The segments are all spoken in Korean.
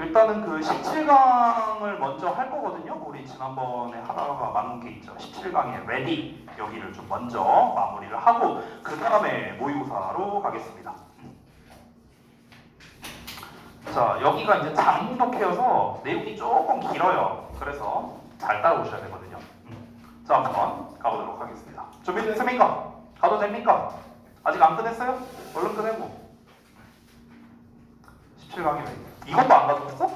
일단은 그 17강을 먼저 할 거거든요. 우리 지난번에 하다가 남은 게 있죠. 17강의 레디 여기를 좀 먼저 마무리를 하고 그 다음에 모의고사로 가겠습니다. 자, 여기가 이제 장문독해여서 내용이 조금 길어요. 그래서 잘 따라오셔야 되거든요. 자, 한번 가보도록 하겠습니다. 준비됐습니까? 가도 됩니까? 아직 안 끝냈어요? 얼른 끝내고. 17강의 레디. 이것도 안 가져왔어?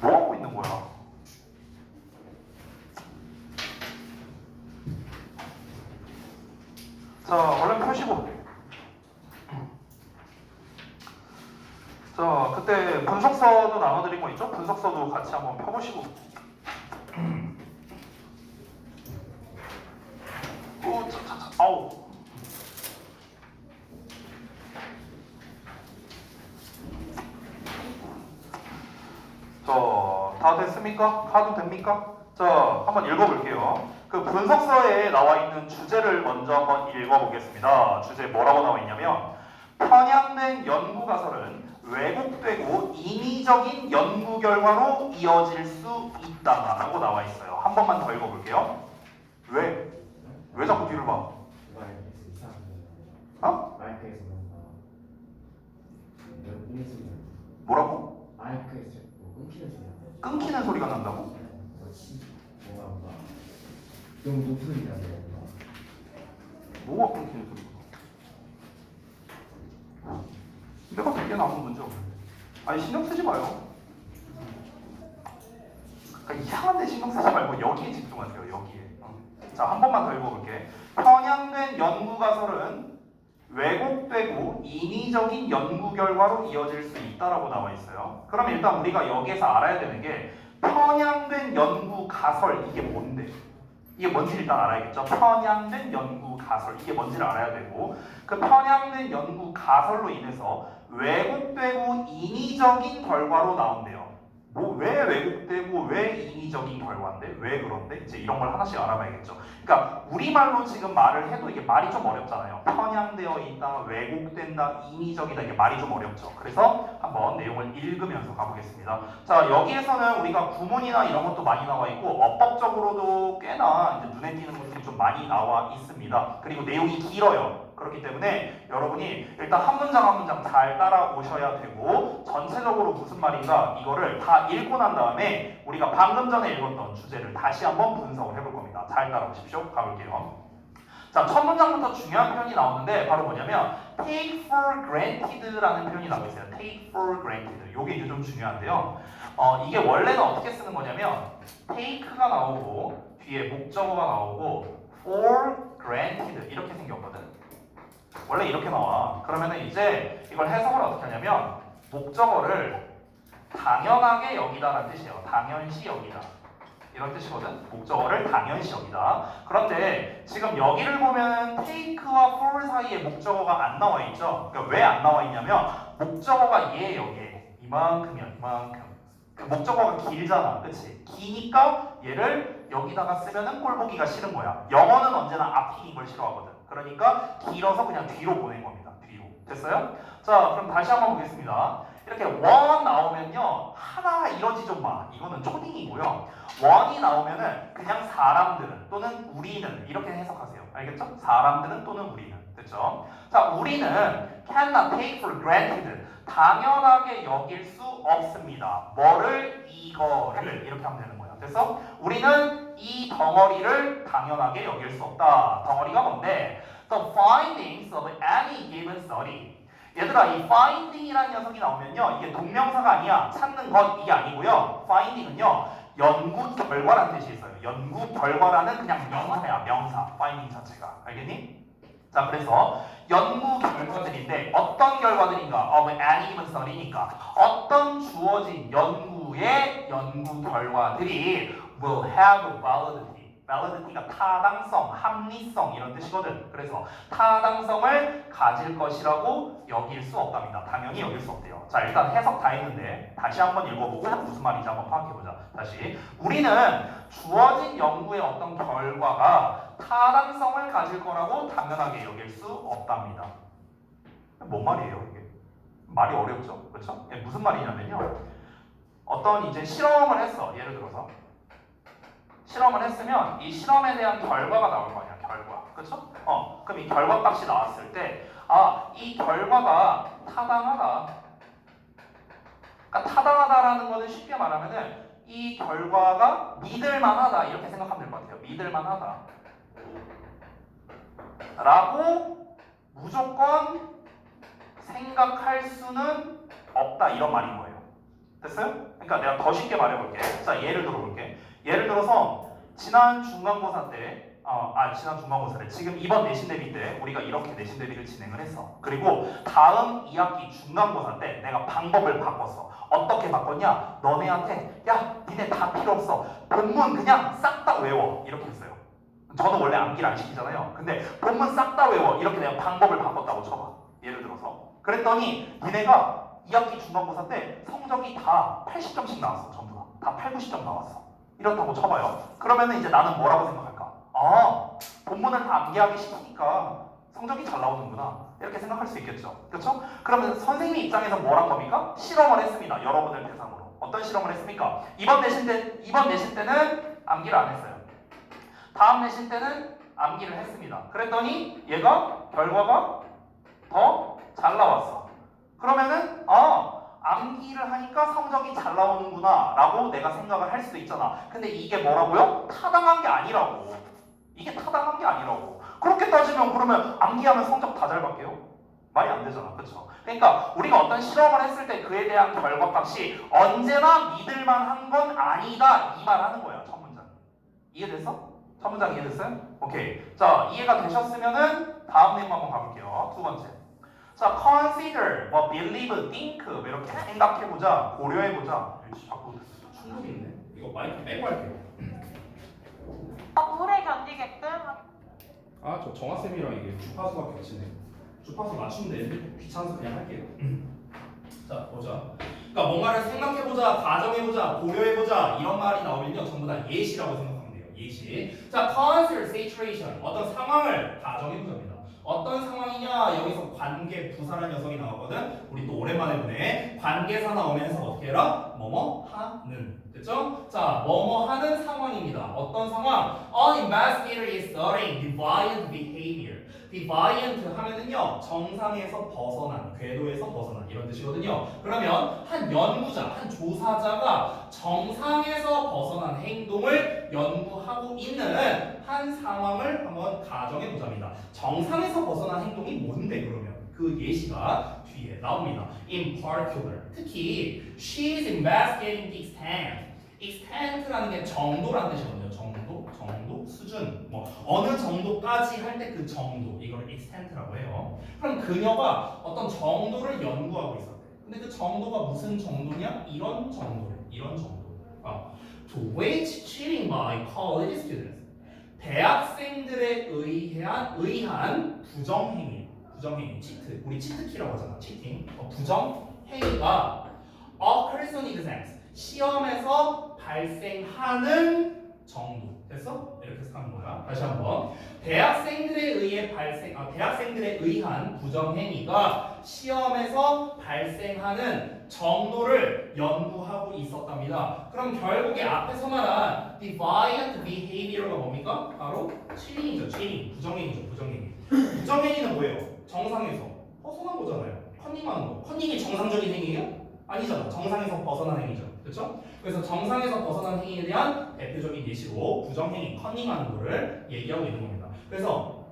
뭐 하고 있는 거야? 자, 얼른 펴시고. 자, 그때 분석서도 나눠드린 거 있죠? 분석서도 같이 한번 펴보시고. 오, 아우. 다 됐습니까? 가도 됩니까? 자, 한번 읽어볼게요. 그 분석서에 나와 있는 주제를 먼저 한번 읽어보겠습니다. 주제 뭐라고 나와 있냐면 편향된 연구 가설은 왜곡되고 인위적인 연구 결과로 이어질 수 있다라고 나와 있어요. 한 번만 더 읽어볼게요. 왜? 왜 자꾸 뒤를 봐? 어? 마이크에서 뭐라고? 마이크에서 끊기는 소리. 끊기는 소리가 난다고? 뭔가 너무 높은 소리가 나요. 뭐가 끊기는 소리가 나? 내가 듣기에는 아무 문제 없는데. 아니 신경 쓰지 마요. 그러니까 이상한 데 신경 쓰지 말고 여기에 집중하세요. 여기에. 자, 한 번만 더 읽어볼게. 편향된 연구 가설은 왜곡되고 인위적인 연구 결과로 이어질 수 있다라고 나와 있어요. 그럼 일단 우리가 여기에서 알아야 되는 게 편향된 연구 가설 이게 뭔데? 이게 뭔지 일단 알아야겠죠. 편향된 연구 가설 이게 뭔지를 알아야 되고 그 편향된 연구 가설로 인해서 왜곡되고 인위적인 결과로 나온대요. 뭐 왜 왜곡되고 왜 인위적인 결과인데 왜 그런데 이제 이런 걸 하나씩 알아봐야겠죠. 그러니까 우리말로 지금 말을 해도 이게 말이 좀 어렵잖아요. 편향되어 있다, 왜곡된다, 인위적이다 이게 말이 좀 어렵죠. 그래서 한번 내용을 읽으면서 가보겠습니다. 자, 여기에서는 우리가 구문이나 이런 것도 많이 나와 있고 어법적으로도 꽤나 이제 눈에 띄는 것들이 좀 많이 나와 있습니다. 그리고 내용이 길어요. 그렇기 때문에 여러분이 일단 한 문장 한 문장 잘 따라오셔야 되고 전체적으로 무슨 말인가 이거를 다 읽고 난 다음에 우리가 방금 전에 읽었던 주제를 다시 한번 분석을 해볼 겁니다. 잘 따라오십시오. 가볼게요. 자, 첫 문장부터 중요한 표현이 나오는데 바로 뭐냐면 take for granted라는 표현이 나오고 있어요. take for granted. 요게 이제 좀 중요한데요. 이게 원래는 어떻게 쓰는 거냐면 take가 나오고 뒤에 목적어가 나오고 for granted 이렇게 생겼거든. 원래 이렇게 나와. 그러면은 이제 이걸 해석을 어떻게 하냐면 목적어를 당연하게 여기다라는 뜻이에요. 당연시 여기다. 이런 뜻이거든. 목적어를 당연시 여기다. 그런데 지금 여기를 보면 take와 for 사이에 목적어가 안 나와 있죠. 그러니까 왜 안 나와 있냐면 목적어가 얘 여기에 이만큼이야. 이만큼. 그 목적어가 길잖아. 그치? 기니까 얘를 여기다가 쓰면은 꼴 보기가 싫은 거야. 영어는 언제나 앞뒤인 걸 싫어하거든. 그러니까 길어서 그냥 뒤로 보낸 겁니다. 뒤로. 됐어요? 자, 그럼 다시 한번 보겠습니다. 이렇게 원 나오면요. 하나 이러지 좀 마. 이거는 초딩이고요. 원이 나오면은 그냥 사람들은 또는 우리는 이렇게 해석하세요. 알겠죠? 사람들은 또는 우리는. 됐죠? 자, 우리는 cannot take for granted. 당연하게 여길 수 없습니다. 뭐를? 이거를. 이렇게 하면 되는 거예요. 됐어? 우리는 이 덩어리를 당연하게 여길 수 없다. 덩어리가 뭔데? The findings of any given study. 얘들아, 이 finding이라는 녀석이 나오면요. 이게 동명사가 아니야. 찾는 것 이게 아니고요. finding은요. 연구 결과라는 뜻이 있어요. 연구 결과라는 그냥 명사야. 명사. finding 자체가. 알겠니? 자, 그래서 연구 결과들인데 어떤 결과들인가? of any given study니까 어떤 주어진 연구의 연구 결과들이 will have validity. validity가 타당성, 합리성 이런 뜻이거든. 그래서 타당성을 가질 것이라고 여길 수 없답니다. 당연히 여길 수 없대요. 자, 일단 해석 다 했는데 다시 한번 읽어보고 무슨 말인지 한번 파악해보자. 다시. 우리는 주어진 연구의 어떤 결과가 타당성을 가질 거라고 당연하게 여길 수 없답니다. 뭔 말이에요, 이게? 말이 어렵죠, 그렇죠? 무슨 말이냐면요. 어떤 이제 실험을 했어. 예를 들어서 실험을 했으면 이 실험에 대한 결과가 나올 거 아니야, 결과, 그렇죠? 그럼 이 결과 값이 나왔을 때, 이 결과가 타당하다. 그러니까 타당하다라는 거는 쉽게 말하면은 이 결과가 믿을만하다 이렇게 생각하면 될 것 같아요. 믿을만하다. 라고 무조건 생각할 수는 없다 이런 말인 거예요. 됐어요? 그러니까 내가 더 쉽게 말해볼게. 자, 예를 들어볼게. 예를 들어서 지난 중간고사 때 지난 중간고사래. 지금 이번 내신 대비 때 우리가 이렇게 내신 대비를 진행을 했어. 그리고 다음 2학기 중간고사 때 내가 방법을 바꿨어. 어떻게 바꿨냐? 너네한테 야, 니네 다 필요 없어. 본문 그냥 싹 다 외워. 이렇게 했어요. 저는 원래 암기를 안 시키잖아요. 근데 본문 싹 다 외워. 이렇게 내가 방법을 바꿨다고 쳐봐. 예를 들어서. 그랬더니 니네가 2학기 중간고사 때 성적이 다 80점씩 나왔어. 전부 다 8, 90점 나왔어. 이렇다고 쳐봐요. 그러면은 이제 나는 뭐라고 생각할까? 본문을 다 암기하기 시키니까 성적이 잘 나오는구나. 이렇게 생각할 수 있겠죠. 그렇죠? 그러면 선생님 입장에서 뭘 한 겁니까? 실험을 했습니다. 여러분을 대상으로. 어떤 실험을 했습니까? 이번 내신 때는 암기를 안 했어요. 다음 내신 때는 암기를 했습니다. 그랬더니 얘가 결과가 더 잘 나왔어. 그러면은 암기를 하니까 성적이 잘 나오는구나 라고 내가 생각을 할 수도 있잖아. 근데 이게 뭐라고요? 타당한 게 아니라고. 이게 타당한 게 아니라고. 그렇게 따지면 그러면 암기하면 성적 다 잘 받게요? 말이 안 되잖아. 그렇죠? 그러니까 우리가 어떤 실험을 했을 때 그에 대한 결과값이 언제나 믿을만한 건 아니다 이 말 하는 거야. 첫 문장. 이해됐어? 첫 문장 이해됐어요? 오케이. 자, 이해가 되셨으면은 다음 내용 한번 가볼게요. 두 번째. 자, consider, believe, think 이렇게 생각해보자, 고려해보자. 자꾸 충돌이 있네. 이거 마이크 빼고 할게요. 오래 견디게끔 저 정화쌤이랑 이게 주파수가 겹치네. 주파수 맞추면 되는데 귀찮아서 그냥 할게요. 자, 보자. 그러니까 뭔가를 생각해보자, 가정해보자, 고려해보자 이런 말이 나오면요 전부 다 예시라고 생각하면 돼요. 예시. 자, consider situation, 어떤 상황을 가정해보자입니다. 어떤 상황이냐? 여기서 관계 부사라는 녀석이 나왔거든. 우리 또 오랜만에 보네. 관계사 나오면서 어떻게 해라? 뭐뭐 하는. 됐죠? 자, 뭐뭐 하는 상황입니다. 어떤 상황? An investigator is studying deviant behavior. deviant 하면은요 정상에서 벗어난, 궤도에서 벗어난 이런 뜻이거든요. 그러면 한 연구자, 한 조사자가 정상에서 벗어난 행동을 연구하고 있는 한 상황을 한번 가정해 보자입니다. 정상에서 벗어난 행동이 뭔데 그러면? 그 예시가 뒤에 나옵니다. In particular, 특히 she is investigating the extent. extent라는 게 정도라는 뜻이거든요. 정도, 수준, 뭐 어느 정도까지 할 때 그 정도, 이걸 extent라고 해요. 그럼 그녀가 어떤 정도를 연구하고 있었대. 근데 그 정도가 무슨 정도냐? 이런 정도래. 이런 정도. To wage cheating by college students. 대학생들에 의한 부정행위, 치트. 우리 치트키라고 하잖아. 치팅. 부정행위가 occurs on exams. 시험에서 발생하는 정도. 됐어? 이렇게 생각하는 거야. 다시 한번. 대학생들에 의한 부정행위가 시험에서 발생하는 정도를 연구하고 있었답니다. 그럼 결국에 앞에서 말한 deviant behavior가 뭡니까? 바로 cheating이죠. cheating. 부정행위죠. 부정행위는 뭐예요? 정상에서 벗어난 거잖아요. 컨닝하는 거. 컨닝이 정상적인 행위예요? 아니잖아. 정상에서 벗어난 행위죠. 그렇죠? 그래서 정상에서 벗어난 행위에 대한 대표적인 예시로 부정행위, 컨닝하는 거를 얘기하고 있는 겁니다. 그래서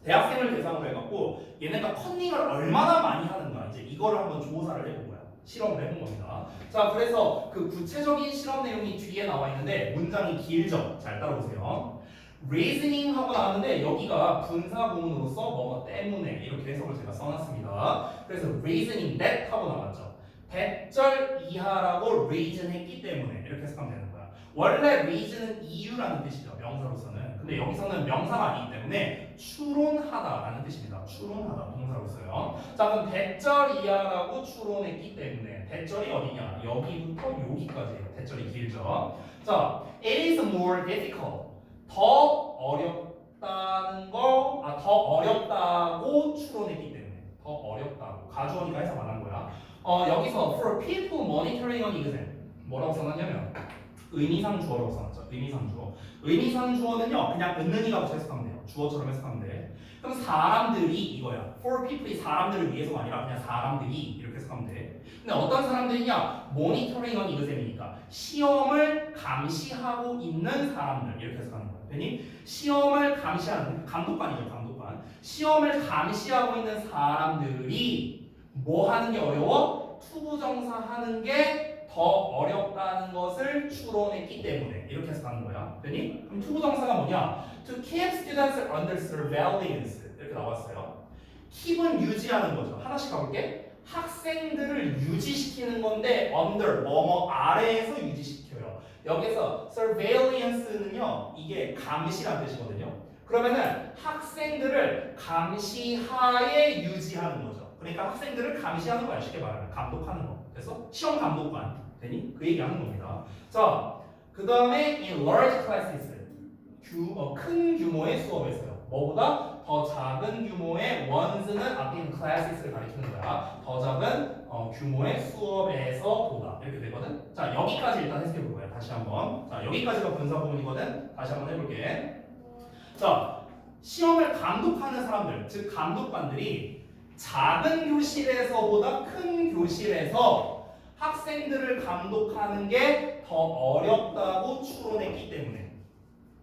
대학생을 대상으로 해갖고 얘네가 컨닝을 얼마나 많이 하는가 이제 이거를 한번 조사를 해본 거야. 실험을 해본 겁니다. 자, 그래서 그 구체적인 실험 내용이 뒤에 나와 있는데 문장이 길죠. 잘 따라오세요. reasoning 하고 나왔는데 여기가 분사 구문으로서 뭐뭐 때문에 이렇게 해석을 제가 써놨습니다. 그래서 reasoning that 하고 나왔죠. 대절 이하라고 reason 했기 때문에 이렇게 해석하면 되는 거야. 원래 reason은 이유라는 뜻이죠. 명사로서는. 근데 여기서는 명사가 아니기 때문에 추론하다라는 뜻입니다. 추론하다 동사로 써요. 자, 그럼 대절 이하라고 추론했기 때문에 대절이 어디냐? 여기부터 여기까지예요. 대절이 길죠. 자, it is more difficult. 더 어렵다고 추론했기 때문에. 더 어렵다고. 가주어니까 해석 안 한 거야. 여기서 for people monitoring on exam 뭐라고 써놨냐면 의미상 주어라고 써놨죠. 의미상 주어. 의미상 주어는요 그냥 은는이가 붙여 해석하면 돼요. 주어처럼 해석하면 돼. 그럼 사람들이 이거야. for people이 사람들을 위해서가 아니라 그냥 사람들이 이렇게 해석하면 돼. 근데 어떤 사람들이냐? monitoring on exam이니까 시험을 감시하고 있는 사람들 이렇게 해석하는 거야. 괜히 시험을 감시하는 감독관이죠. 감독관. 시험을 감시하고 있는 사람들이 뭐 하는 게 어려워? 투부정사 하는 게 더 어렵다는 것을 추론했기 때문에 이렇게 해석하는 거야. 괜히? 그럼 투부정사가 뭐냐? To keep students under surveillance 이렇게 나왔어요. keep은 유지하는 거죠. 하나씩 가볼게. 학생들을 유지시키는 건데 under 뭐뭐 아래에서 유지시켜요. 여기서 surveillance는요 이게 감시란 뜻이거든요. 그러면은 학생들을 감시하에 유지하는 거죠. 그러니까 학생들을 감시하는 거야. 쉽게 말하면 감독하는 거. 그래서 시험 감독관 되니 그 얘기하는 겁니다. 자, 그 다음에 in large classes 큰 규모의 수업에서요. 뭐보다 더 작은 규모의 ones는 앞에 있는 classes를 가리키는 거야. 더 작은 규모의 수업에서 보다 이렇게 되거든. 자, 여기까지 일단 해석해 볼 거야. 다시 한번. 자, 여기까지가 분사 부분이거든. 다시 한번 해볼게. 자, 시험을 감독하는 사람들, 즉 감독관들이 작은 교실에서보다 큰 교실에서 학생들을 감독하는 게 더 어렵다고 추론했기 때문에.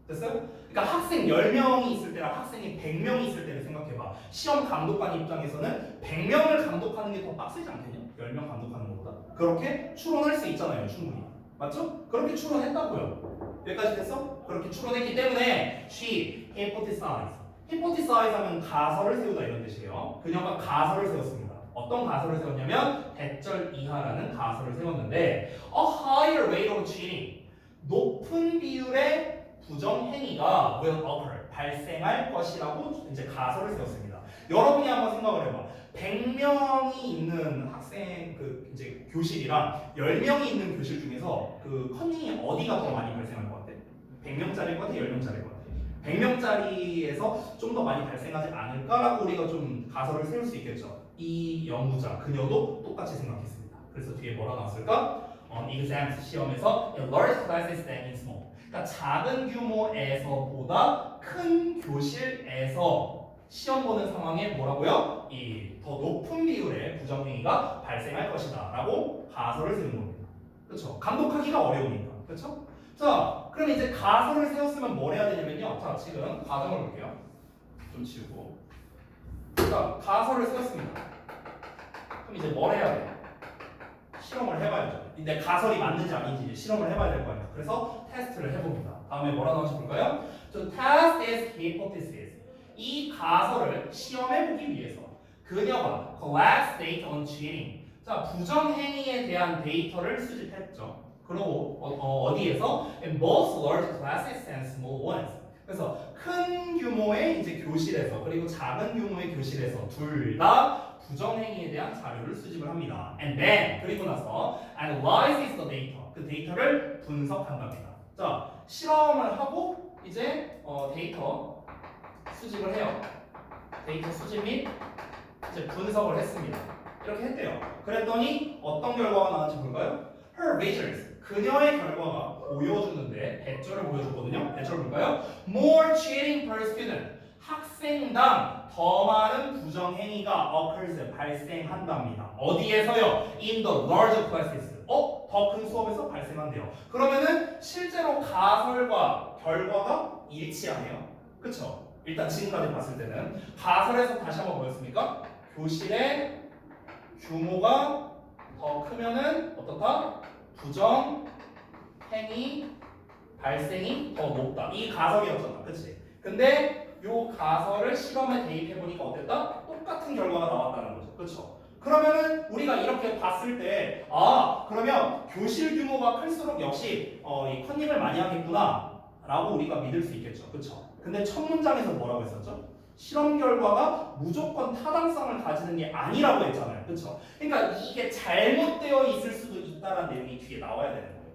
됐어요? 그러니까 학생 10명이 있을 때랑 학생이 100명이 있을 때를 생각해봐. 시험 감독관 입장에서는 100명을 감독하는 게 더 빡세지 않겠냐? 10명 감독하는 것보다. 그렇게 추론할 수 있잖아요, 충분히. 맞죠? 그렇게 추론했다고요. 여기까지 됐어? 그렇게 추론했기 때문에 she hypothesized. hypothesize 하면 가설을 세우다 이런 뜻이에요. 그녀가 가설을 세웠습니다. 어떤 가설을 세웠냐면 대절 이하라는 가설을 세웠는데 a higher rate of cheating. 높은 비율의 부정행위가 will occur. 발생할 것이라고 이제 가설을 세웠습니다. 여러분이 한번 생각을 해봐. 100명이 있는 학생 그 이제 교실이랑 10명이 있는 교실 중에서 그 컨닝이 어디가 더 많이 발생할 것 같아? 100명짜리일 것 같아? 10명짜리일 것 같아? 100명짜리에서 좀 더 많이 발생하지 않을까라고 우리가 좀 가설을 세울 수 있겠죠. 이 연구자 그녀도 똑같이 생각했습니다. 그래서 뒤에 뭐라 나왔을까? On exams 시험에서 in large classes than in small. 그러니까 작은 규모에서보다 큰 교실에서 시험 보는 상황에 뭐라고요? 이 더 높은 비율의 부정행위가 발생할 것이다라고 가설을 세운 겁니다. 그렇죠? 감독하기가 어려우니까. 그렇죠? 자, 그럼 이제 가설을 세웠으면 뭘 해야 되냐면요. 자, 지금 과정을 볼게요. 좀 지우고. 자, 가설을 세웠습니다. 그럼 이제 뭘 해야 돼? 실험을 해봐야죠. 내 가설이 맞는지 아닌지 이제 실험을 해봐야 될 거 아니에요. 그래서 테스트를 해봅니다. 다음에 뭐라 나오는지 볼까요? To test this hypothesis. 이 가설을 시험해보기 위해서 그녀가 collect data on cheating. 자, 부정행위에 대한 데이터를 수집했죠. 그리고 어디에서? In both large classes and small ones. 그래서 큰 규모의 이제 교실에서 그리고 작은 규모의 교실에서 둘 다 부정행위에 대한 자료를 수집을 합니다. And then 그리고 나서 analyzes the data. 그 데이터를 분석한답니다. 자, 실험을 하고 이제 데이터 수집을 해요. 데이터 수집 및 이제 분석을 했습니다. 이렇게 했대요. 그랬더니 어떤 결과가 나왔는지 볼까요? Her visions. 그녀의 결과가 보여주는데 대절을 보여줬거든요. 대절 볼까요? More cheating per student. 학생당 더 많은 부정행위가 occurs 발생한답니다. 어디에서요? In the larger classes. 더 큰 수업에서 발생한대요. 그러면은 실제로 가설과 결과가 일치하네요. 그쵸? 일단 지금까지 봤을 때는 가설에서 다시 한번 뭐였습니까? 교실의 규모가 더 크면은 어떻다? 부정행위 발생이 더 높다. 이 가설이었잖아. 그치? 근데 요 가설을 실험에 대입해보니까 어땠다? 똑같은 결과가 나왔다는 거죠. 그쵸? 그러면은 우리가 이렇게 봤을 때 그러면 교실 규모가 클수록 역시 이 컨닝을 많이 하겠구나 라고 우리가 믿을 수 있겠죠. 그쵸? 근데 첫 문장에서 뭐라고 했었죠? 실험 결과가 무조건 타당성을 가지는 게 아니라고 했잖아요. 그쵸? 그러니까 이게 잘못되어 있을 수도 있다는 내용이 뒤에 나와야 되는 거예요.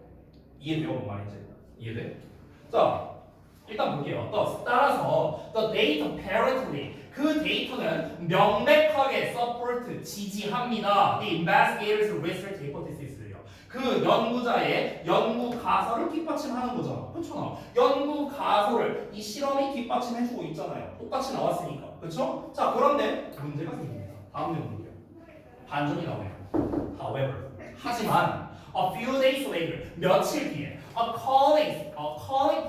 이해돼요? 뭔 말인지? 이해돼? 자, 일단 볼게요. 따라서 the data apparently 그 데이터는 명백하게 support 지지합니다. The investigators' research hypothesis요. 그 연구자의 연구 가설을 뒷받침하는 거잖아. 그렇잖아. 연구 가설을 이 실험이 뒷받침해주고 있잖아요. 똑같이 나왔으니까. 그렇죠? 자 그런데 문제가 생깁니다. 다음 내용 볼게요. 반전이 나오네요. However, 하지만 a few days later, 며칠 뒤에 a colleague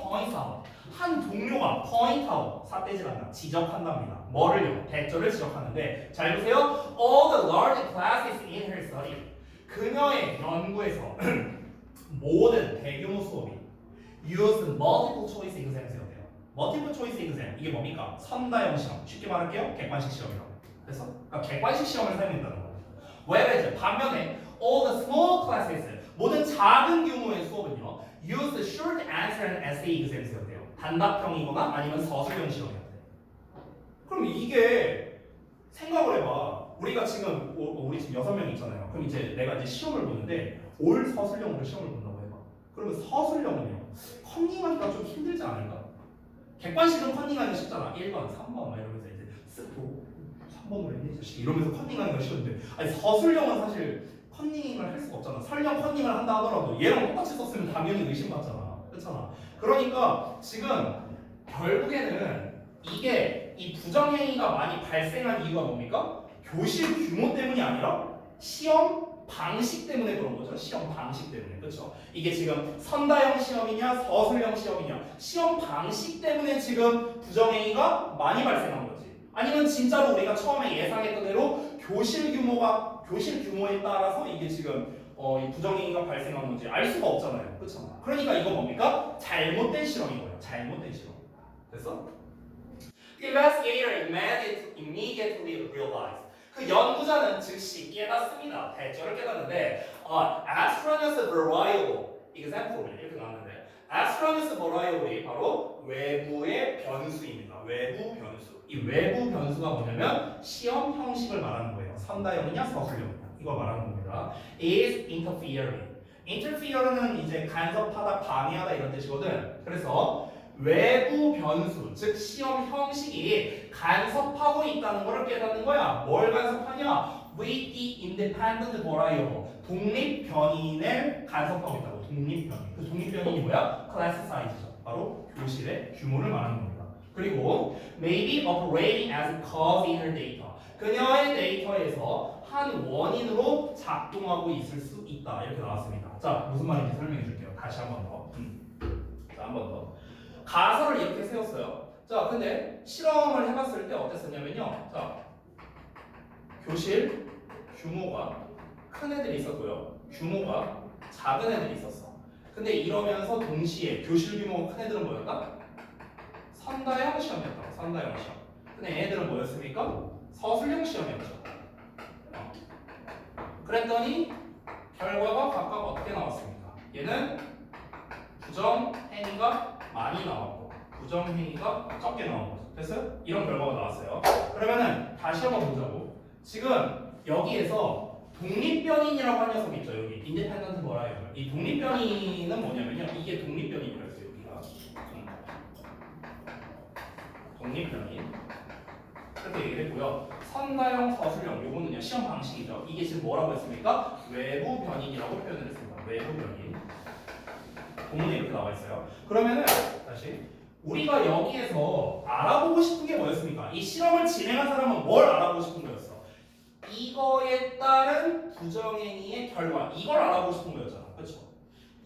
points out 한 동료가 point out 삿대질한다 지적한답니다. 뭐를요? 대절을 지적하는데 잘 보세요. All the large classes in her study 그녀의 연구에서 모든 대규모 수업이 use multiple choice exams였대요. multiple choice exam 이게 뭡니까? 선다형 시험. 쉽게 말할게요. 객관식 시험이라고. 그래서 그러니까 객관식 시험을 사용했다는 거예요. whereas 반면에 all the small classes 모든 작은 규모의 수업은요 use short answer and essay exams였대요. 단답형이거나 아니면 서술형 시험이었대요. 그럼 이게 생각을 해봐. 우리가 지금 우리 지금 6명 있잖아요. 그럼 이제 내가 이제 시험을 보는데 올 서술형으로 시험을 본다고 해봐. 그러면 서술형은요 컨닝하기가 좀 힘들지 않을까? 객관식은 컨닝하기가 쉽잖아. 1번, 3번 막 이러면서 이제 쓱 3번으로 했네 자식 이러면서 컨닝하기가 쉬운데 아니 서술형은 사실 컨닝을 할 수가 없잖아. 설령 컨닝을 한다 하더라도 얘랑 똑같이 썼으면 당연히 의심받잖아. 그렇잖아. 그러니까 지금 결국에는 이게 이 부정행위가 많이 발생한 이유가 뭡니까? 교실 규모 때문이 아니라 시험 방식 때문에 그런 거죠. 시험 방식 때문에. 그렇죠? 이게 지금 선다형 시험이냐 서술형 시험이냐 시험 방식 때문에 지금 부정행위가 많이 발생한 거지. 아니면 진짜로 우리가 처음에 예상했던 대로 교실 규모에 따라서 이게 지금 이 부정행위가 발생한 건지 알 수가 없잖아요. 그렇죠? 그러니까 이거 뭡니까? 잘못된 실험인 거예요. 잘못된 실험. 됐어? The investigator immediately realized 그 연구자는 즉시 깨닫습니다. 대절을 깨닫는데 extraneous variable example 이렇게 나왔는데 extraneous variable이 바로 외부의 변수입니다. 외부 변수. 이 외부 변수가 뭐냐면 시험 형식을 말하는 거예요. 선다형이냐 서술형이냐 이거 말하는 겁니다. is interfering. interfer는 이제 간섭하다, 방해하다 이런 뜻이거든. 그래서 외부 변수, 즉 시험 형식이 간섭하고 있다는 것을 깨닫는 거야. 뭘 간섭하냐? with the independent variable. 독립 변인을 간섭하고 있다고. 독립 변인. 그 독립 변인이 뭐야? class size죠. 바로 교실의 규모를 말하는 겁니다. 그리고 maybe operating as cause in her data. 그녀의 데이터에서 한 원인으로 작동하고 있을 수 있다. 이렇게 나왔습니다. 자, 무슨 말인지 설명해 줄게요. 다시 한 번 더. 자, 한 번 더. 가설을 이렇게 세웠어요. 자, 근데 실험을 해봤을 때 어땠었냐면요. 자, 교실 규모가 큰 애들이 있었고요. 규모가 작은 애들이 있었어. 근데 이러면서 동시에 교실 규모가 큰 애들은 뭐였다? 선다형 시험이었다. 선다형 시험. 근데 얘네들은 뭐였습니까? 서술형 시험이었죠. 그랬더니 결과가 각각 어떻게 나왔습니까? 얘는 부정 행위가 많이 나왔고 부정 행위가 적게 나온 거죠. 됐어요? 이런 결과가 나왔어요. 그러면은 다시 한번 보자고. 지금 여기에서 독립변인이라고 한 녀석 있죠. 여기 인디펜던트 버라이어블. 이 독립변인은 뭐냐면요. 이게 독립변인이라고 했어요. 여기가 독립변인 그렇게 얘기를 했고요. 선다형, 서술형 요거는요 시험 방식이죠. 이게 지금 뭐라고 했습니까? 외부 변인이라고 표현을 했습니다. 외부 변인. 본문에 이렇게 나와 있어요. 그러면은 다시 우리가 여기에서 알아보고 싶은 게 뭐였습니까? 이 실험을 진행한 사람은 뭘 알아보고 싶은 거였어? 이거에 따른 부정행위의 결과 이걸 알아보고 싶은 거였잖아. 그렇죠?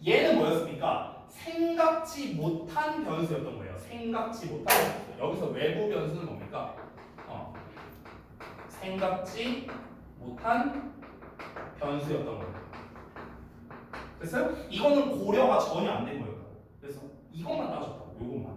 얘는 뭐였습니까? 생각지 못한 변수였던 거예요. 생각지 못한 변수. 여기서 외부 변수는 뭡니까? 생각지 못한 변수였던 거예요. 됐어요? 이거는 고려가 전혀 안 된 거예요. 그래서 이것만 따졌다고. 요것만.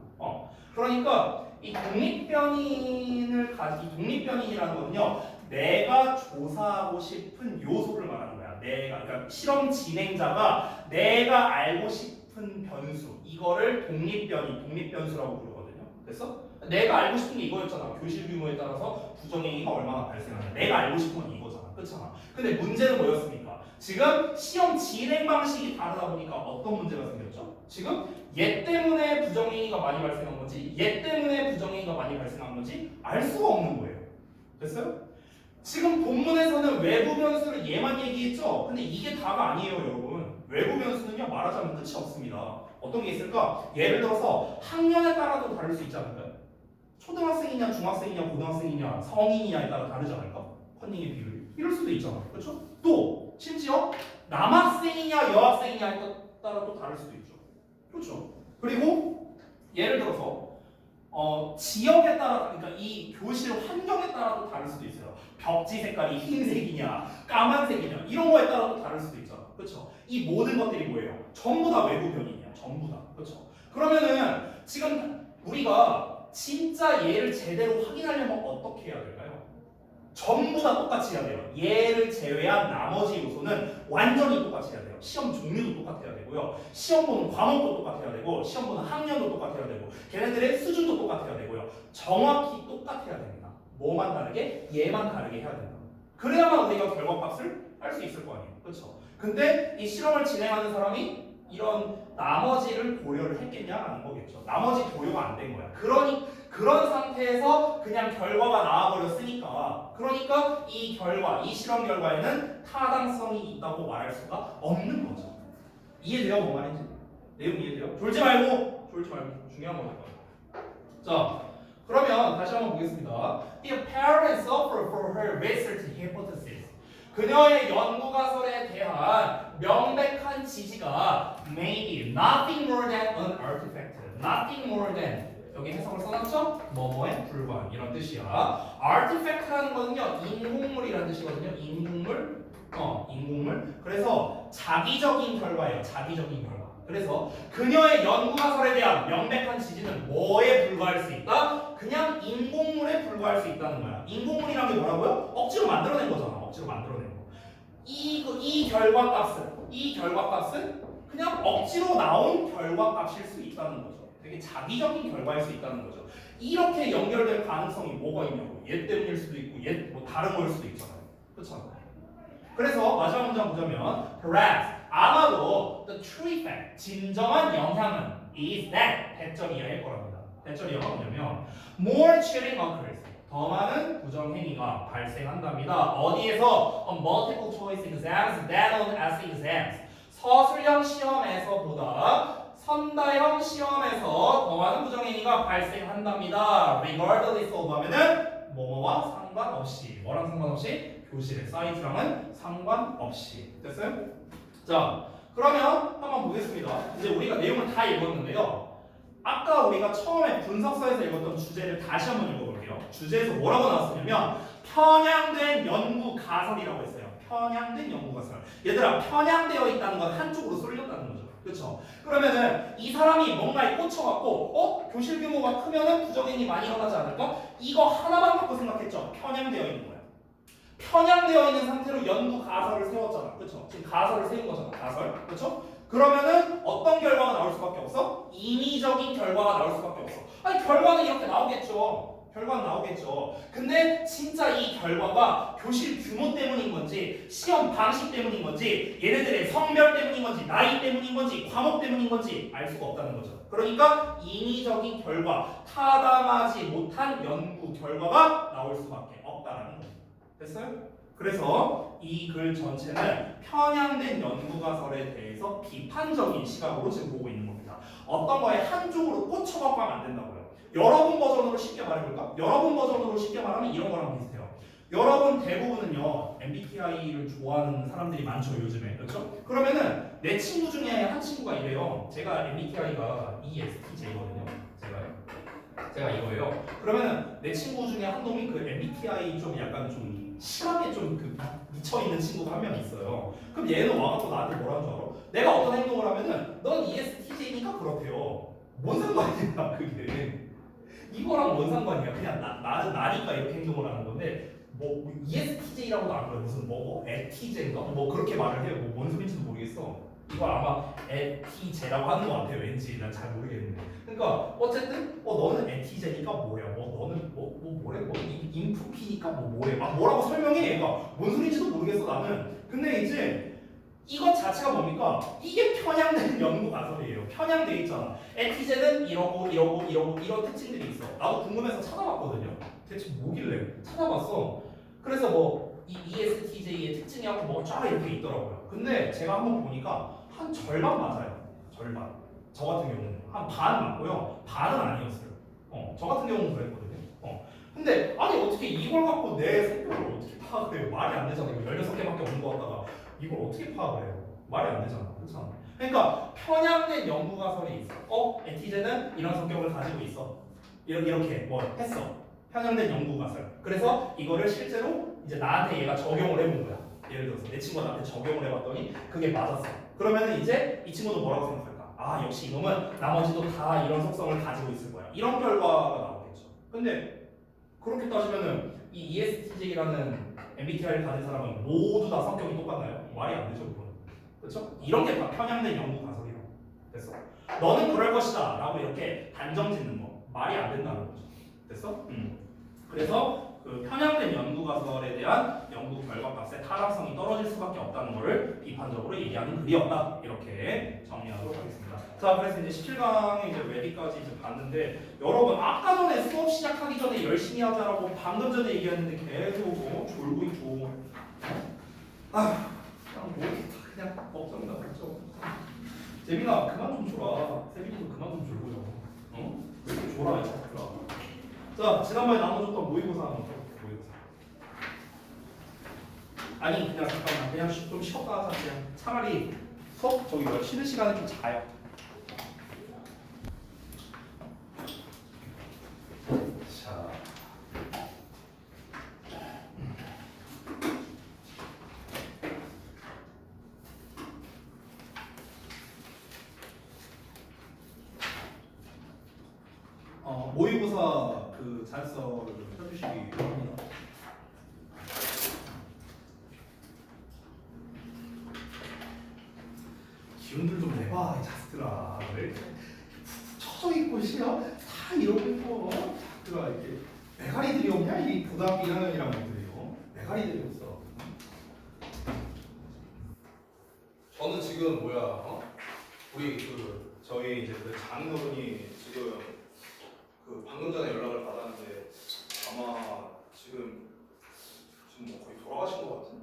그러니까 이 독립변인이라는 거는요. 내가 조사하고 싶은 요소를 말하는 거야. 그러니까 실험 진행자가 내가 알고 싶은 변수 이거를 독립변수라고 부르거든요. 됐어? 내가 알고 싶은 게 이거였잖아. 교실 규모에 따라서 부정행위가 얼마나 발생하냐. 내가 알고 싶은 건 이거잖아. 그렇잖아. 근데 문제는 뭐였습니까? 지금 시험 진행 방식이 다르다 보니까 어떤 문제가 생겼죠? 지금 얘 때문에 부정행위가 많이 발생한 건지 얘 때문에 부정행위가 많이 발생한 건지 알 수가 없는 거예요. 됐어요? 지금 본문에서는 외부 변수를 얘만 얘기했죠? 근데 이게 다가 아니에요, 여러분. 외부 변수는요, 말하자면 끝이 없습니다. 어떤 게 있을까? 예를 들어서 학년에 따라도 다를 수 있지 않을까요? 초등학생이냐, 중학생이냐, 고등학생이냐, 성인이냐에 따라 다르지 않을까? 컨닝의 비율이. 이럴 수도 있잖아. 그렇죠? 또 심지어 남학생이냐, 여학생이냐에 따라 또 다를 수도 있죠. 그렇죠? 그리고 예를 들어서 지역에 따라, 그러니까 이 교실 환경에 따라도 다를 수도 있어요. 벽지 색깔이 흰색이냐, 까만색이냐 이런 거에 따라도 다를 수도 있잖아. 그렇죠? 이 모든 것들이 뭐예요? 전부 다 외부 변이냐, 전부 다. 그렇죠? 그러면은 지금 우리가 진짜 얘를 제대로 확인하려면 어떻게 해야 될까요? 전부 다 똑같이 해야 돼요. 얘를 제외한 나머지 요소는 완전히 똑같이 해야 돼요. 시험 종류도 똑같아야 되고요. 시험 보는 과목도 똑같아야 되고, 시험 보는 학년도 똑같아야 되고, 걔네들의 수준도 똑같아야 되고요. 정확히 똑같아야 됩니다. 뭐만 다르게? 얘만 다르게 해야 된다. 그래야만 우리가 결과값을 할 수 있을 거 아니에요. 그렇죠? 근데 이 실험을 진행하는 사람이 이런 나머지를 고려를 했겠냐라는 거겠죠. 나머지 고려가 안 된 거야. 그런 상태에서 그냥 결과가 나와버렸으니까, 그러니까 이 결과, 이 실험 결과에는 타당성이 있다고 말할 수가 없는 거죠. 이해돼요? 뭐 말인지? 내용 이해돼요? 졸지 말고 중요한 거니까. 자, 그러면 다시 한번 보겠습니다. The parent suffered for her research hypothesis. 그녀의 연구 가설에 대한 명백한 지지가 maybe nothing more than an artifact. Nothing more than. 여기 해석을 써놨죠? 뭐뭐에 불과한 이런 뜻이야. artifact라는 거는요 인공물이라는 뜻이거든요. 인공물. 그래서 자기적인 결과예요. 자기적인 결과. 그래서 그녀의 연구 가설에 대한 명백한 지지는 뭐에 불과할 수 있다? 그냥 인공물에 불과할 수 있다는 거야. 인공물이란 게 뭐라고요? 억지로 만들어낸 거잖아. 억지로 만들어낸 거. 이 결과값은 그냥 억지로 나온 결과값일 수 있다는 거죠. 되게 자기적인 결과일 수 있다는 거죠. 이렇게 연결될 가능성이 뭐가 있냐고. 얘 때문일 수도 있고 얘 뭐 다른 거일 수도 있잖아요. 그렇죠? 그래서 마지막 문장 보자면 perhaps 아마도 the true effect 진정한 영향은 is that 대점 이하일 거랍니다. 대점 이하가 뭐냐면 more cheating occurs 더 많은 부정행위가 발생한답니다. 어디에서? on multiple choice exams than on essay exams 서술형 시험에서보다 선다형 시험에서 더 많은 부정행위가 발생한답니다. regardless of 하면은 뭐뭐와 상관없이 뭐랑 상관없이? 교실의 사이즈랑은 상관없이. 됐어요? 자, 그러면 한번 보겠습니다. 이제 우리가 내용을 다 읽었는데요. 아까 우리가 처음에 분석서에서 읽었던 주제를 다시 한번 읽어볼게요. 주제에서 뭐라고 나왔었냐면 편향된 연구 가설이라고 했어요. 편향된 연구 가설. 얘들아, 편향되어 있다는 건 한쪽으로 쏠렸다는 거죠. 그렇죠? 그러면은 이 사람이 뭔가에 꽂혀갖고 교실 규모가 크면은 부정행위 많이 일어나지 않을까? 이거 하나만 갖고 생각했죠. 편향되어 있는 거야. 편향되어 있는 상태로 연구 가설을 세웠잖아. 그렇죠? 지금 가설을 세운 거잖아. 가설. 그렇죠? 그러면은 어떤 결과가 나올 수밖에 없어? 인위적인 결과가 나올 수밖에 없어. 아니 결과는 이렇게 나오겠죠. 결과는 나오겠죠. 근데 진짜 이 결과가 교실 규모 때문인 건지 시험 방식 때문인 건지 얘네들의 성별 때문인 건지 나이 때문인 건지 과목 때문인 건지 알 수가 없다는 거죠. 그러니까 인위적인 결과, 타당하지 못한 연구 결과가 나올 수밖에 없다라는 거죠. 됐어요? 그래서 이 글 전체는 편향된 연구가설에 대해서 비판적인 시각으로 지금 보고 있는 겁니다. 어떤 거에 한쪽으로 꽂혀갖고 하면 안 된다고요. 여러분 버전으로 쉽게 말해볼까? 여러분 버전으로 쉽게 말하면 이런 거랑 비슷해요. 여러분 대부분은요 MBTI를 좋아하는 사람들이 많죠 요즘에. 그렇죠? 그러면은 내 친구 중에 한 친구가 이래요. 제가 MBTI가 ESTJ거든요. 제가 이거예요. 그러면은 내 친구 중에 한 놈이 그 MBTI 좀 약간 좀 심하게 좀 그 미쳐있는 친구가 한 명 있어요. 그럼 얘는 와갖고 나한테 뭐라는 줄 알아? 내가 어떤 행동을 하면은 넌 ESTJ니까 그렇대요. 뭔 상관이야 그게. 이거랑 뭔 상관이야. 그냥 나는 나니까 이렇게 행동을 하는 건데 뭐 ESTJ라고도 안 그래. 무슨 뭐 ETJ인가? 뭐 그렇게 말을 해요. 뭐 뭔 소리인지도 모르겠어. 이걸 아마 에티제라고 하는 것 같아요. 왠지 난 잘 모르겠는데. 그러니까 어쨌든 너는 에티제니까 뭐야? 너는 뭐래? 인프피니까 뭐래? 막 뭐라고 설명해. 얘가 뭔 소리인지도 모르겠어 나는. 근데 이제 이것 자체가 뭡니까? 이게 편향된 연구 가설이에요. 편향돼 있잖아. 에티제는 이러고 이런 특징들이 있어. 나도 궁금해서 찾아봤거든요. 대체 뭐길래 찾아봤어. 그래서 이 ESTJ의 특징이 하고 뭐가 쫙 이렇게 있더라고요. 근데 제가 한번 보니까 한 절반 맞아요. 절반. 저 같은 경우는 한 반 맞고요. 반은 아니었어요. 저 같은 경우는 그랬거든요. 근데 아니 어떻게 이걸 갖고 내 성격을 어떻게 파악을 해요? 말이 안 되잖아. 이거 16개밖에 없는 거 같다가 이걸 어떻게 파악을 해요? 말이 안 되잖아. 그렇잖아. 그러니까 편향된 연구 가설이 있어. 에티제는 이런 성격을 가지고 있어. 이렇게 했어. 편향된 연구 가설. 그래서 이거를 실제로 이제 나한테 얘가 적용을 해본 거야. 예를 들어서 내 친구가 나한테 적용을 해봤더니 그게 맞았어. 그러면은 이제 이 친구도 뭐라고 생각할까? 아 역시 이놈은 나머지도 다 이런 속성을 가지고 있을 거야. 이런 결과가 나오겠죠. 근데 그렇게 따지면은 이 ESTJ라는 MBTI를 가진 사람은 모두 다 성격이 똑같나요? 말이 안 되죠, 그건. 그렇죠? 이런 게 다 편향된 연구 가설이라고. 됐어? 너는 그럴 것이다 라고 이렇게 단정 짓는 거 말이 안 된다는 거죠. 됐어? 그래서 그 편향된 연구 가설에 대한 연구 결과값의 타당성이 떨어질 수밖에 없다는 것을 비판적으로 얘기하는 글이었다. 이렇게 정리하도록 하겠습니다. 자, 그래서 이제 17강에 이제 웨디까지 이제 봤는데 여러분 아까 전에 수업 시작하기 전에 열심히 하자라고 방금 전에 얘기했는데 계속 졸고 있고 그냥 모르겠다. 그냥 걱정이다 걱정. 재민아 그만 좀 졸아. 세빈이도 그만 좀 졸고요. 왜 이렇게 졸아 이 자식들아. 자, 지난번에 나눠줬던 모의고사 한번 해볼게요. 모의고사. 아니 그냥 잠깐만 그냥 좀 쉬었다 하자. 그냥 차라리 수업 저기 쉬는 시간에 좀 자요. 자. 모의고사 그 자습서를 펴주시기 바랍니다. 기운들 좀 내봐 이 자식들아. 왜 이렇게 처져 있고 싫어? 다 이러고 있고 자식들아 이렇게 메가리들이 없냐? 이 고등학교 1학년이란 것들이요. 메가리들이 없어. 저는 지금 우리 저희 이제 그 장인어른이 지금 방금 전에 연락을 받았는데 아마 지금 뭐 거의 돌아가신 것 같은?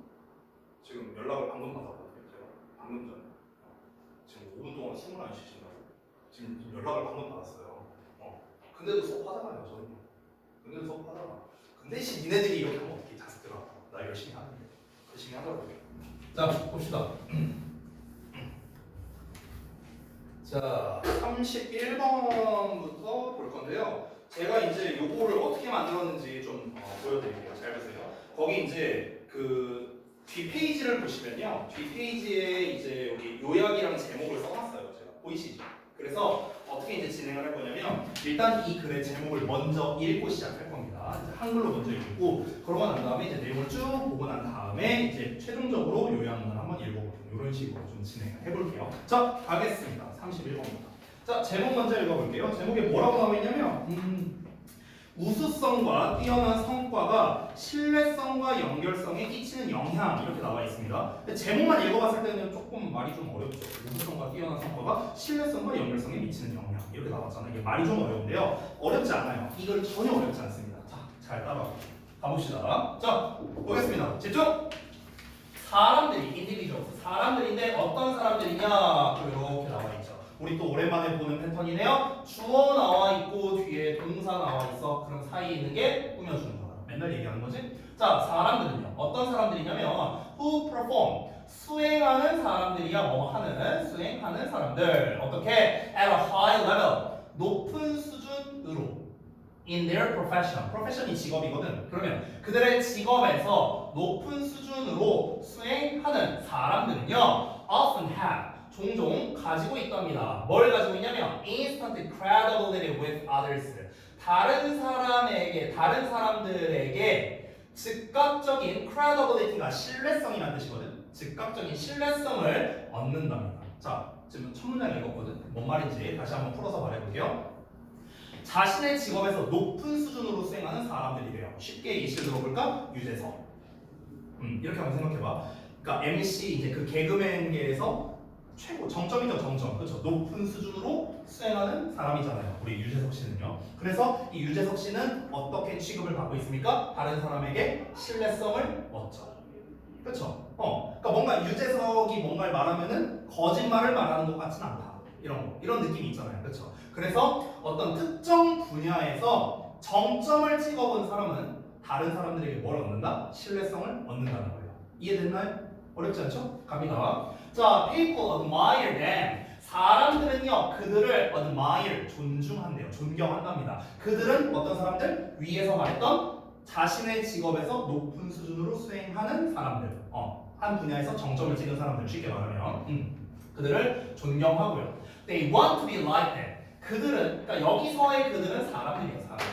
지금 연락을 방금 받았거든요. 제가 방금 전에 지금 5분 동안 숨을 안 쉬신다고 지금 연락을 방금 받았어요. 근데도 수업하잖아요. 저는 근데도 수업하잖아. 근데 니네들이 이렇게 하면 어떻게 자식들아. 나 열심히 하는데 열심히 하더라고요. 자 봅시다. 자, 31번부터 볼 건데요. 제가 이제 요거를 어떻게 만들었는지 좀 보여드릴게요. 잘 보세요. 거기 이제 그 뒷페이지를 보시면요. 뒷페이지에 이제 여기 요약이랑 제목을 써놨어요. 제가 보이시죠? 그래서 어떻게 이제 진행을 할 거냐면 일단 이 글의 제목을 먼저 읽고 시작할 겁니다. 이제 한글로 먼저 읽고 그러고 난 다음에 이제 내용을 쭉 보고 난 다음에 이제 최종적으로 요약문을 한번 읽어보는 이런 식으로 좀 진행을 해볼게요. 자, 가겠습니다. 31번부터. 자, 제목 먼저 읽어볼게요. 제목에 뭐라고 나와 있냐면 우수성과 뛰어난 성과가 신뢰성과 연결성에 끼치는 영향 이렇게 나와 있습니다. 제목만 읽어봤을 때는 조금 말이 좀 어렵죠. 우수성과 뛰어난 성과가 신뢰성과 연결성에 미치는 영향 이렇게 나왔잖아요. 이게 말이 좀 어려운데요. 어렵지 않아요. 이걸 전혀 어렵지 않습니다. 자, 잘 따라가 가봅시다. 자, 보겠습니다. 집중! 사람들이 인디비주얼스 사람들인데 어떤 사람들이냐 이렇게 나와 있죠. 우리 또 오랜만에 보는 패턴이네요. 주어 나와 있고 뒤에 동사 나와 있어. 그럼 사이에 있는 게 꾸며주는 거야. 맨날 얘기하는 거지. 자, 사람들은요. 어떤 사람들이냐면 who perform 수행하는 사람들이야. 뭐 하는 수행하는 사람들. 어떻게 at a high level 높은 수준으로 in their profession. profession이 직업이거든. 그러면 그들의 직업에서 높은 수준으로 수행하는 사람들은요. often have 종종 가지고 있답니다. 뭘 가지고 있냐면 instant credibility with others. 다른 사람들에게 즉각적인 credibility가 신뢰성이라는 뜻이거든. 즉각적인 신뢰성을 얻는답니다. 자, 지금 첫 문장 읽었거든. 뭔 말인지 다시 한번 풀어서 말해볼게요. 자신의 직업에서 높은 수준으로 수행하는 사람들이래요. 쉽게 예시를 들어볼까? 유재석. 이렇게 한번 생각해봐. 그러니까 MC 이제 그 개그맨계에서 최고 정점이죠, 정점. 그렇죠. 높은 수준으로 수행하는 사람이잖아요. 우리 유재석 씨는요. 그래서 이 유재석 씨는 어떻게 취급을 받고 있습니까? 다른 사람에게 신뢰성을 얻죠. 그렇죠. 그러니까 뭔가 유재석이 뭔가를 말하면은 거짓말을 말하는 것 같진 않다. 이런 느낌이 있잖아요. 그렇죠. 그래서 어떤 특정 분야에서 정점을 찍어본 사람은 다른 사람들에게 뭘 얻는다? 신뢰성을 얻는다는 거예요. 이해됐나요? 어렵지 않죠? 갑니다. 자, people admire them. 사람들은요, 그들을 admire, 존중한대요. 존경한답니다. 그들은 어떤 사람들? 위에서 말했던 자신의 직업에서 높은 수준으로 수행하는 사람들. 한 분야에서 정점을 찍은 사람들, 쉽게 말하면. 그들을 존경하고요. They want to be like them. 그들은, 그러니까 여기서의 그들은 사람들이에요, 사람들.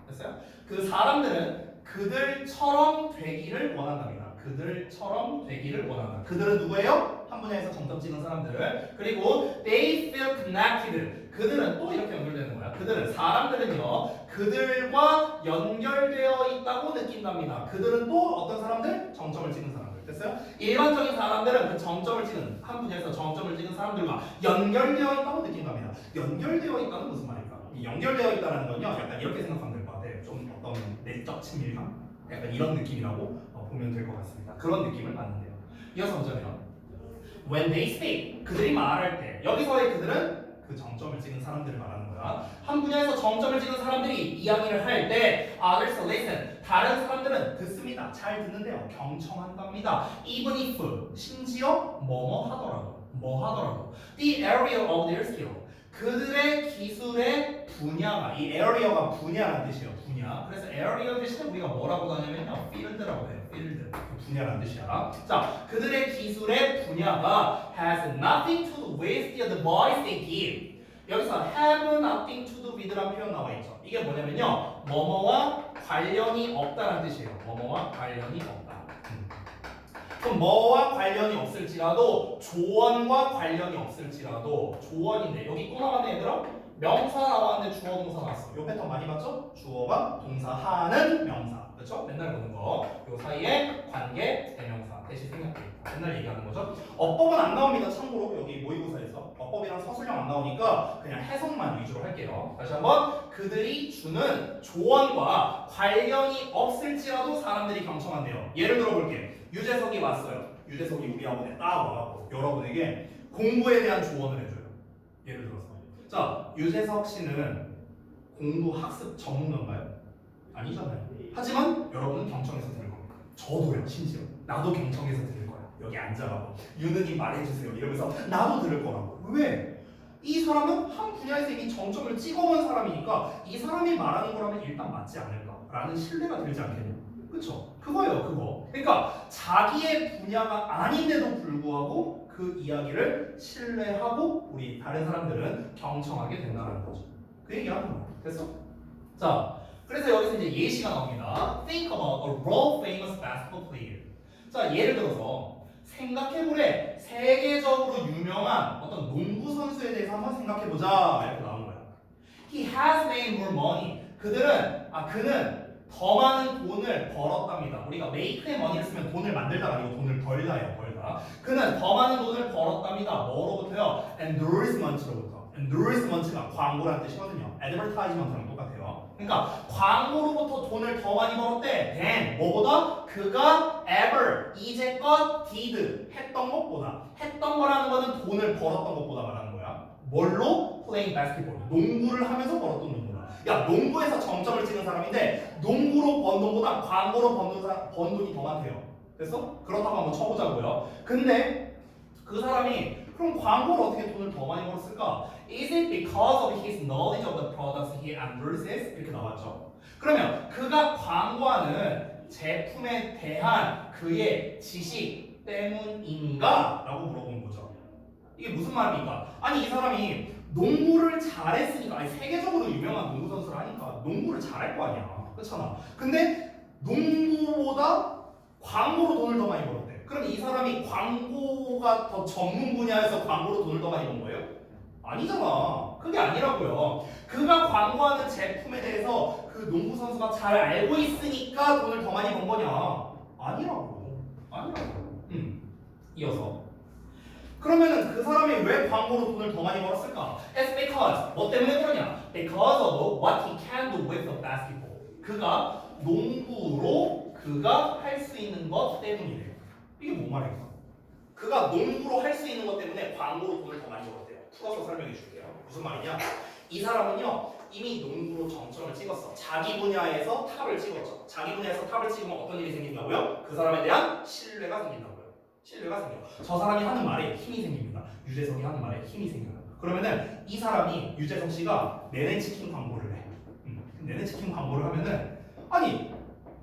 됐어요? 그 사람들은 그들처럼 되기를 원한답니다. 그들처럼 되기를 원한다. 그들은 누구예요? 한 분야에서 정점 찍은 사람들. 그리고 they feel connected. 그들은 또 이렇게 연결되는 거야. 그들은 사람들은요, 그들과 연결되어 있다고 느낀답니다. 그들은 또 어떤 사람들? 정점을 찍은 사람들. 됐어요? 일반적인 사람들은 그 정점을 찍은 한 분야에서 정점을 찍은 사람들과 연결되어 있다고 느낀답니다. 연결되어 있다는 무슨 말일까? 이 연결되어 있다는 건요, 약간 이렇게 생각하면 될 것 같아요. 좀 어떤 내적 친밀감, 약간 이런 느낌이라고 보면 될 것 같습니다. 그런 느낌을 받는데요. 이어서 보자면 when they speak, 그들이 말할 때, 여기서의 그들은 그 정점을 찍은 사람들을 말하는 거야. 한 분야에서 정점을 찍은 사람들이 이야기를 할 때 others listen, 다른 사람들은 듣습니다. 잘 듣는데요. 경청한답니다. even if, 심지어 뭐뭐 하더라도 the area of their skill, 그들의 기술의 분야가, 이 area가 분야라는 뜻이에요. 분야. 그래서 area 대신에 우리가 뭐라고 하냐면요, field라고 해요. field. 분야라는 뜻이야. 자, 그들의 기술의 분야가 has nothing to do with the advice they give. 여기서 have nothing to do with라는 표현 나와 있죠. 이게 뭐냐면요, 뭐뭐와 관련이 없다는 뜻이에요. 뭐뭐와 관련이 없다. 그럼 뭐와 관련이 없을지라도, 조언과 관련이 없을지라도, 조언인데 여기 또 나왔네 얘들아? 명사 나왔는데 주어 동사 나왔어. 요 패턴 많이 봤죠? 주어가 동사하는 명사. 그렇죠? 맨날 보는 거. 요 사이에 관계 대명사 대신 생략돼 있다. 맨날 얘기하는 거죠. 어법은 안 나옵니다. 참고로 여기 모의고사에서 어법이랑 서술형 안 나오니까 그냥 해석만 위주로 할게요. 다시 한번, 그들이 주는 조언과 관련이 없을지라도 사람들이 경청한대요. 예를 들어볼게. 유재석이 왔어요. 유재석이 우리 학원에 딱 와갖고 여러분에게 공부에 대한 조언을 해줘요. 예를 들어서, 자, 유재석 씨는 공부 학습 전문가인가요? 아니잖아요. 하지만 여러분은 경청해서 들을 겁니다. 저도요, 심지어. 나도 경청해서 들을 거야. 여기 앉아가고 유느님 말해주세요 이러면서 나도 들을 거라고. 왜? 이 사람은 한 분야에서 이미 정점을 찍어본 사람이니까 이 사람이 말하는 거라면 일단 맞지 않을까라는 신뢰가 들지 않겠냐. 그쵸? 그거예요, 그거. 그러니까 자기의 분야가 아닌데도 불구하고 그 이야기를 신뢰하고 우리 다른 사람들은 경청하게 된다는 거죠. 그 얘기를 하는 거예요. 됐어? 자, 그래서 여기서 이제 예시가 나옵니다. Think about a world famous basketball player. 자, 예를 들어서 생각해보래. 세계적으로 유명한 어떤 농구 선수에 대해서 한번 생각해보자. 이렇게 나온 거야. He has made more money. 그는 더 많은 돈을 벌었답니다. 우리가 make의 money를 쓰면 돈을 만들다가 아니고 돈을 벌다예요. 벌다. 그는 더 많은 돈을 벌었답니다. 뭐로부터요? endorsement로부터. endorsement가 광고라는 뜻이거든요. advertisement랑 똑같아요. 그러니까 광고로부터 돈을 더 많이 벌었대. than 뭐보다? 그가 ever 이제껏 did 했던 것보다. 했던 거라는 거는 돈을 벌었던 것보다 말하는 거야. 뭘로? playing basketball. 농구를 하면서 벌었던 돈보다. 야, 농구에서 정점을 찍은 사람인데 농구로 번 돈보다 광고로 번 돈이 더 많대요. 됐어? 그렇다고 한번 쳐보자고요. 근데 그 사람이 그럼 광고로 어떻게 돈을 더 많이 벌었을까? Is it because of his knowledge of the products he endorses? 이렇게 나왔죠. 그러면 그가 광고하는 제품에 대한 그의 지식 때문인가? 라고 물어보는 거죠. 이게 무슨 말입니까? 아니, 이 사람이 농구를 잘했으니까, 아니 세계적으로 유명한 농구 선수를 하니까 농구를 잘할 거 아니야. 그렇잖아. 근데 농구보다 광고로 돈을 더 많이 벌었대. 그럼 이 사람이 광고가 더 전문 분야에서 광고로 돈을 더 많이 번 거예요? 아니잖아. 그게 아니라고요. 그가 광고하는 제품에 대해서 그 농구 선수가 잘 알고 있으니까 돈을 더 많이 번 거냐? 아니라고. 아니라고. 이어서. 그러면은 그 사람이 왜 광고로 돈을 더 많이 벌었을까? It's because. 뭐 때문에 그러냐? Because of what he can do with the basketball. 그가 농구로 그가 할 수 있는 것 때문이래요. 이게 뭔 말일까? 그가 농구로 할 수 있는 것 때문에 광고로 돈을 더 많이 벌었대요. 풀어서 설명해 줄게요. 무슨 말이냐? 이 사람은요 이미 농구로 정점을 찍었어. 자기 분야에서 탑을 찍었죠. 자기 분야에서 탑을 찍으면 어떤 일이 생긴다고요? 그 사람에 대한 신뢰가 생긴다고요. 신뢰가 생겨. 저 사람이 하는 말에 힘이 생깁니다. 유재석이 하는 말에 힘이 생겨요. 그러면은 이 사람이 유재석 씨가 내내치킨 광고를 해. 내내치킨 광고를 하면은 아니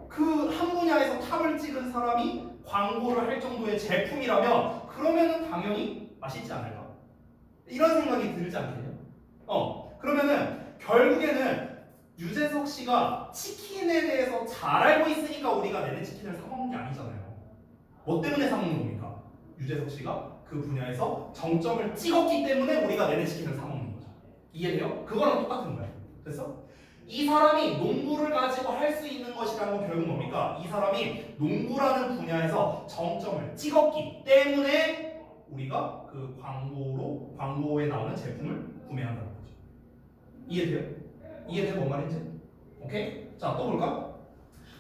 그 한 분야에서 탑을 찍은 사람이 광고를 할 정도의 제품이라면 그러면은 당연히 맛있지 않을까? 이런 생각이 들지 않겠냐? 그러면은 결국에는 유재석 씨가 치킨에 대해서 잘 알고 있으니까 우리가 내내치킨을 사 먹는 게 아니잖아요. 뭐 때문에 사 먹는 겁니까? 유재석 씨가 그 분야에서 정점을 찍었기 때문에 우리가 내내치킨을 사 먹는 거죠. 이해돼요? 그거랑 똑같은 거예요. 됐어? 이 사람이 농구를 가지고 할 수 있는 것이라는 건 결국 뭡니까? 이 사람이 농구라는 분야에서 정점을 찍었기 때문에 우리가 그 광고에 나오는 제품을 구매한다는 거죠. 이해돼요? 이해돼요? 뭔 말인지? 오케이? 자, 또 볼까?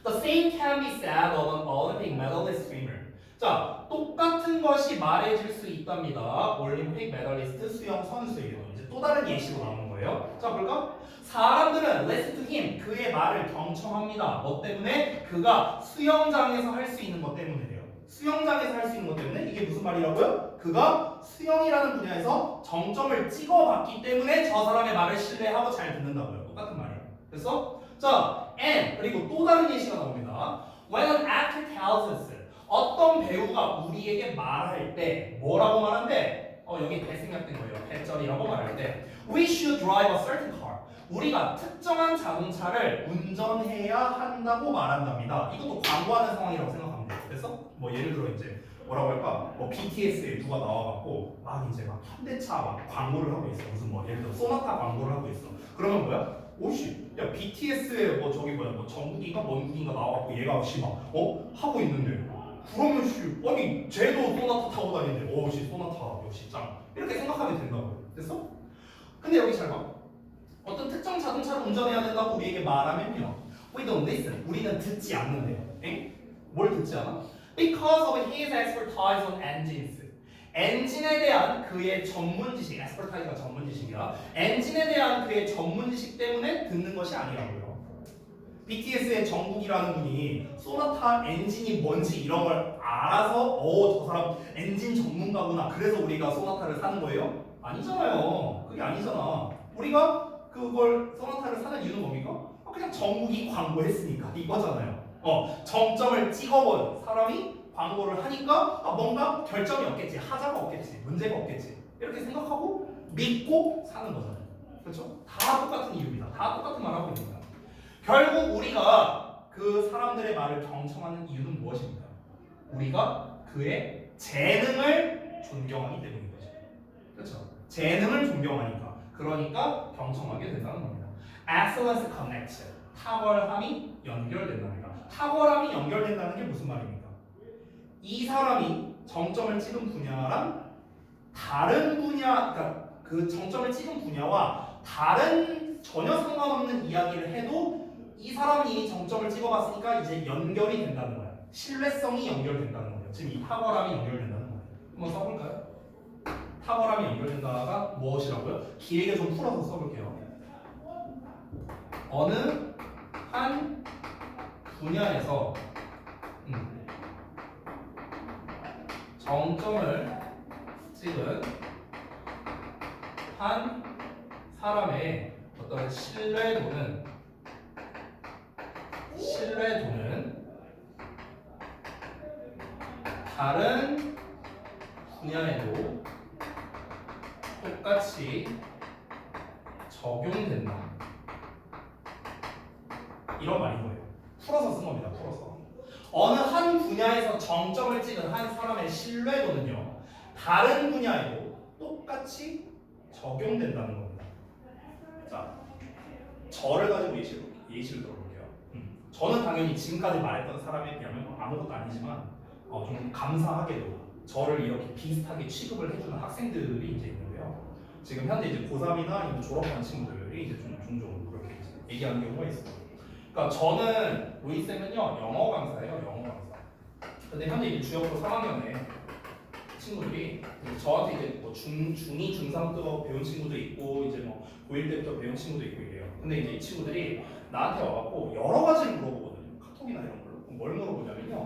The same can be said of an Olympic medalist swimmer. 자, 똑같은 것이 말해질 수 있답니다. 올림픽 메달리스트 수영 선수에게도. 이제 또 다른 예시로 나오는 거예요. 자, 볼까? 사람들은 listen to him, 그의 말을 경청합니다. 뭐 때문에? 그가 수영장에서 할 수 있는 것 때문이래요. 수영장에서 할 수 있는 것 때문에 이게 무슨 말이라고요? 그가 수영이라는 분야에서 정점을 찍어봤기 때문에 저 사람의 말을 신뢰하고 잘 듣는다고요. 똑같은 말이에요. 됐어? 자, and 그리고 또 다른 예시가 나옵니다. When an actor tells us, 어떤 배우가 우리에게 말할 때 뭐라고 말한대? 여기 배 생략된 거예요. 배절이라고 말할 때 We should drive a certain car. 우리가 특정한 자동차를 운전해야 한다고 말한답니다. 이것도 광고하는 상황이라고 생각하면 돼요. 됐어? 뭐 예를 들어 이제 뭐라고 할까? 뭐 BTS에 누가 나와갖고 막 이제 막 현대차 막 광고를 하고 있어. 무슨 뭐 예를 들어 소나타 광고를 하고 있어. 그러면 뭐야? 오씨, 야 BTS에 뭐 저기 뭐야 뭐 정국인가 뭔국인가 나와갖고 얘가 씨 막 하고 있는데 그러면 씨 아니 쟤도 소나타 타고 다니는데 오씨 소나타 역시 짱 이렇게 생각하면 된다고. 됐어? 근데 여기 잘 봐. 어떤 특정 자동차를 운전해야 된다고 우리에게 말하면요. We don't listen. 우리는 듣지 않는데요. 엥? 뭘 듣지 않아? Because of his expertise on engines. 엔진에 대한 그의 전문 지식, expertise가 전문 지식이야. 엔진에 대한 그의 전문 지식 때문에 듣는 것이 아니라고요. BTS의 정국이라는 분이 소나타 엔진이 뭔지 이런 걸 알아서 저 사람 엔진 전문가구나. 그래서 우리가 소나타를 사는 거예요? 아니잖아요. 그게 아니잖아. 우리가 그걸 소나타를 사는 이유는 뭡니까? 그냥 정국이 광고했으니까 이거잖아요. 정점을 찍어본 사람이 광고를 하니까 뭔가 결점이 없겠지, 하자가 없겠지, 문제가 없겠지 이렇게 생각하고 믿고 사는 거잖아요. 그렇죠? 다 똑같은 이유입니다. 다 똑같은 말 하고 있습니다. 결국 우리가 그 사람들의 말을 경청하는 이유는 무엇입니까? 우리가 그의 재능을 존경하기 때문인 거죠. 그렇죠? 재능을 존경하니까. 그러니까 경청하게 된다는 겁니다. Excellence connects. 탁월함이 연결된답니다. 탁월함이 연결된다는 게 무슨 말입니까? 이 사람이 정점을 찍은 분야랑 다른 분야, 그러니까 그 정점을 찍은 분야와 다른 전혀 상관없는 이야기를 해도 이 사람이 이미 정점을 찍어봤으니까 이제 연결이 된다는 거야. 신뢰성이 연결된다는 거예요. 지금 이 탁월함이 연결된다는 거예요. 한번 써볼까요? 탁월함이 연결된다가 무엇이라고요? 길게 좀 풀어서 써볼게요. 어느 한 분야에서 정점을 찍은 한 사람의 어떤 신뢰도는 다른 분야에도 똑같이 적용된다. 이런 말인 거예요. 풀어서 쓴 겁니다. 풀어서. 어느 한 분야에서 정점을 찍은 한 사람의 신뢰도는요, 다른 분야에도 똑같이 적용된다는 겁니다. 자, 저를 가지고 예시를 들어볼게요. 저는 당연히 지금까지 말했던 사람에 비하면 아무것도 아니지만 좀 감사하게도 저를 이렇게 비슷하게 취급을 해주는 학생들이 이제 있는데요. 지금 현재 이제 고3이나 졸업한 친구들이 이제 좀 종종 그렇게 이제 얘기하는 경우가 있어요. 그러니까 저는 로이 쌤은요 영어 강사예요, 영어 강사. 근데 현재 이제 주역으로 3학년에 친구들이 저한테 이제 뭐 중2, 중3 때 배운 친구도 있고 이제 뭐 고1 때부터 배운 친구도 있고 이래요. 근데 이제 이 친구들이 나한테 와갖고 여러 가지를 물어보거든요. 카톡이나 이런 걸로. 뭘 물어보냐면요.